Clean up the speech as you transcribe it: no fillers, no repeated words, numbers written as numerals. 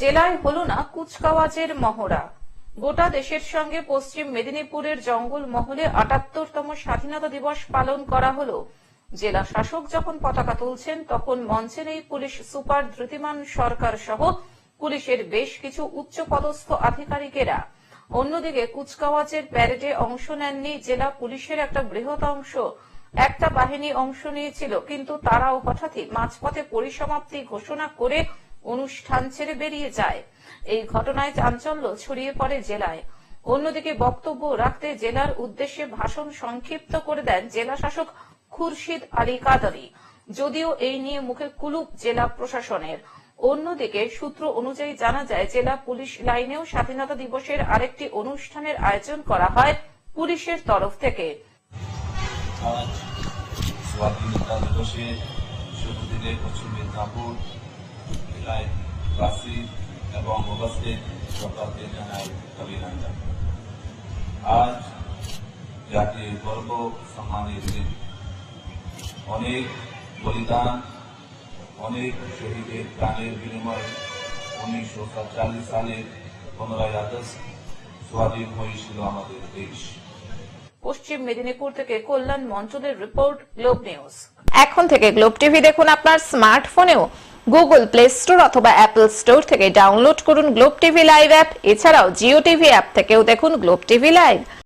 জেলায় হলো না কুচকাওয়াজের মহড়া। গোটা দেশের সঙ্গে পশ্চিম মেদিনীপুরের জঙ্গল মহলে ৭৮তম স্বাধীনতা দিবস পালন করা হলো। জেলা শাসক যখন পতাকা তুলছেন তখন মঞ্চে নেই পুলিশ সুপার ধৃতিমান সরকার সহ পুলিশের বেশ কিছু উচ্চপদস্থ আধিকারিকেরা। অন্যদিকে কুচকাওয়াজের প্যারেডে অংশ নেননি জেলা পুলিশের একটা বৃহৎ অংশ। একটা বাহিনী অংশ নিয়েছিল, কিন্তু তারাও হঠাৎই মাঝপথে পরিসমাপ্তি ঘোষণা করে অনুষ্ঠান ছেড়ে বেরিয়ে যায়। এই ঘটনায় চাঞ্চল্য ছড়িয়ে পড়ে জেলায়। অন্যদিকে বক্তব্য রাখতে জেলার উদ্দেশ্যে ভাষণ সংক্ষিপ্ত করে দেন জেলা শাসক খুরশিদ আলী কাদারি, যদিও এই নিয়ে মুখে কুলুপ জেলা প্রশাসনের। অন্যদিকে সূত্র অনুযায়ী জানা যায়, জেলা পুলিশ লাইনেও স্বাধীনতা দিবসের আরেকটি অনুষ্ঠানের আয়োজন করা হয় পুলিশের তরফ থেকে। স্বাধীনতা দিবসে শুভ দিনে পশ্চিম মেদিনীপুর জেলায় বাসী এবং উপস্থিত সকলকে জানাই অভিনন্দন। আজ জাতীয় গর্ব সম্মানের দিন। অনেক বলিদান, অনেক শহীদের প্রাণের বিনিময়ে 1947 সালের 15ই আগস্ট স্বাধীন হয়েছিল আমাদের দেশ। পশ্চিম মেদিনীপুর থেকে কল্যাণ মন্ডলের রিপোর্ট, গ্লোব নিউজ। এখন থেকে গ্লোব টিভি দেখুন আপনার স্মার্টফোনেও। গুগল প্লে স্টোর অথবা অ্যাপল স্টোর থেকে ডাউনলোড করুন গ্লোব টিভি লাইভ অ্যাপ। এছাড়াও জিও টিভি অ্যাপ থেকেও দেখুন গ্লোব টিভি লাইভ।